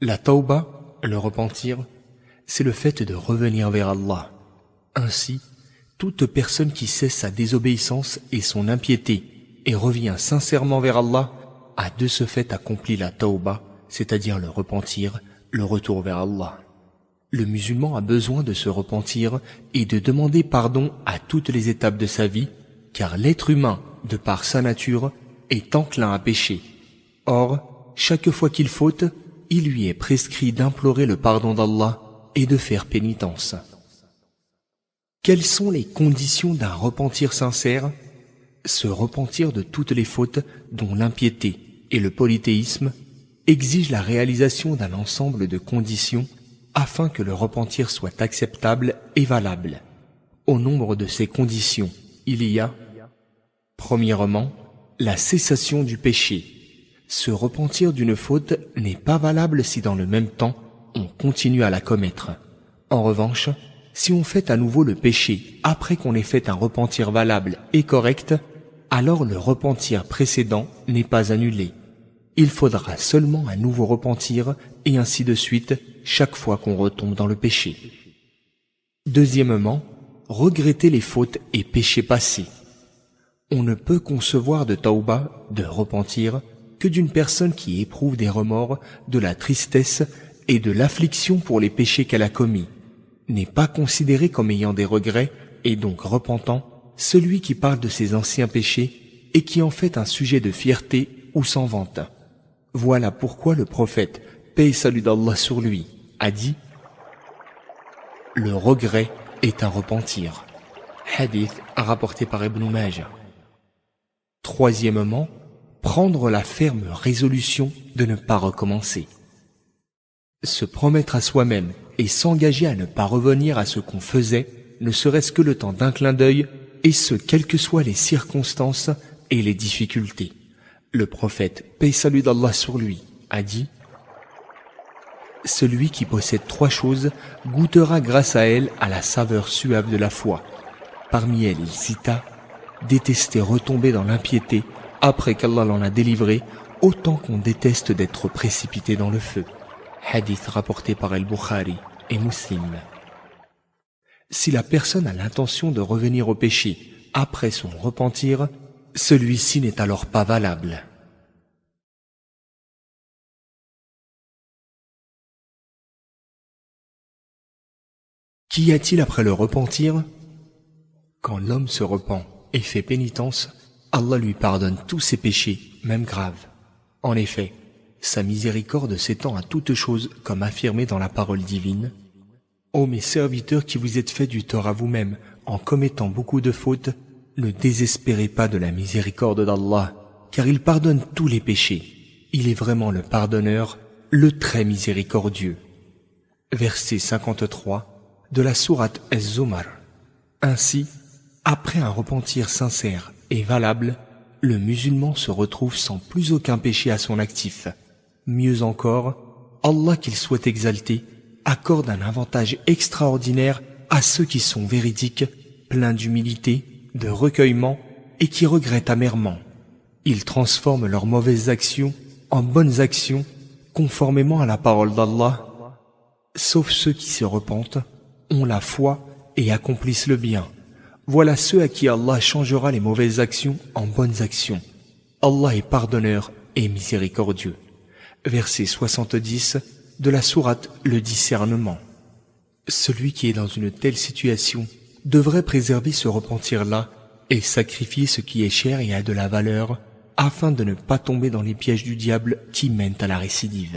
La tawba, le repentir, c'est le fait de revenir vers Allah. Ainsi, toute personne qui cesse sa désobéissance et son impiété et revient sincèrement vers Allah a de ce fait accompli la tawba, c'est-à-dire le repentir, le retour vers Allah. Le musulman a besoin de se repentir et de demander pardon à toutes les étapes de sa vie, car l'être humain, de par sa nature, est enclin à pécher. Or, chaque fois qu'il faute, il lui est prescrit d'implorer le pardon d'Allah et de faire pénitence. Quelles sont les conditions d'un repentir sincère? Se repentir de toutes les fautes dont l'impiété et le polythéisme exigent la réalisation d'un ensemble de conditions afin que le repentir soit acceptable et valable. Au nombre de ces conditions, il y a, premièrement, la cessation du péché. Se repentir d'une faute n'est pas valable si dans le même temps, on continue à la commettre. En revanche, si on fait à nouveau le péché après qu'on ait fait un repentir valable et correct, alors le repentir précédent n'est pas annulé. Il faudra seulement un nouveau repentir et ainsi de suite chaque fois qu'on retombe dans le péché. Deuxièmement, regretter les fautes et péchés passés. On ne peut concevoir de tawba, de repentir, que d'une personne qui éprouve des remords, de la tristesse et de l'affliction pour les péchés qu'elle a commis. N'est pas considéré comme ayant des regrets et donc repentant celui qui parle de ses anciens péchés et qui en fait un sujet de fierté ou s'en vante. Voilà pourquoi le prophète, paix et salut d'Allah sur lui, a dit « Le regret est un repentir ». Hadith rapporté par Ibn Majah. Troisièmement, prendre la ferme résolution de ne pas recommencer. Se promettre à soi-même et s'engager à ne pas revenir à ce qu'on faisait, ne serait-ce que le temps d'un clin d'œil, et ce, quelles que soient les circonstances et les difficultés. Le prophète, paix et salut d'Allah sur lui, a dit « Celui qui possède 3 choses goûtera grâce à elles à la saveur suave de la foi. » Parmi elles, il cita « Détester retomber dans l'impiété après qu'Allah l'en a délivré, autant qu'on déteste d'être précipité dans le feu. » Hadith rapporté par Al-Bukhari et Muslim. Si la personne a l'intention de revenir au péché après son repentir, celui-ci n'est alors pas valable. Qu'y a-t-il après le repentir? Quand l'homme se repent et fait pénitence, Allah lui pardonne tous ses péchés, même graves. En effet, sa miséricorde s'étend à toutes choses, comme affirmé dans la parole divine. Ô mes serviteurs qui vous êtes fait du tort à vous-même en commettant beaucoup de fautes, ne désespérez pas de la miséricorde d'Allah, car il pardonne tous les péchés. Il est vraiment le pardonneur, le très miséricordieux. Verset 53 de la sourate Az-Zumar. Ainsi, après un repentir sincère et valable, le musulman se retrouve sans plus aucun péché à son actif. Mieux encore, Allah qu'il soit exalté, accorde un avantage extraordinaire à ceux qui sont véridiques, pleins d'humilité, de recueillement et qui regrettent amèrement. Il transforme leurs mauvaises actions en bonnes actions, conformément à la parole d'Allah. Sauf ceux qui se repentent, ont la foi et accomplissent le bien. Voilà ceux à qui Allah changera les mauvaises actions en bonnes actions. Allah est pardonneur et miséricordieux. Verset 70 de la sourate Le Discernement. Celui qui est dans une telle situation devrait préserver ce repentir-là et sacrifier ce qui est cher et a de la valeur afin de ne pas tomber dans les pièges du diable qui mènent à la récidive.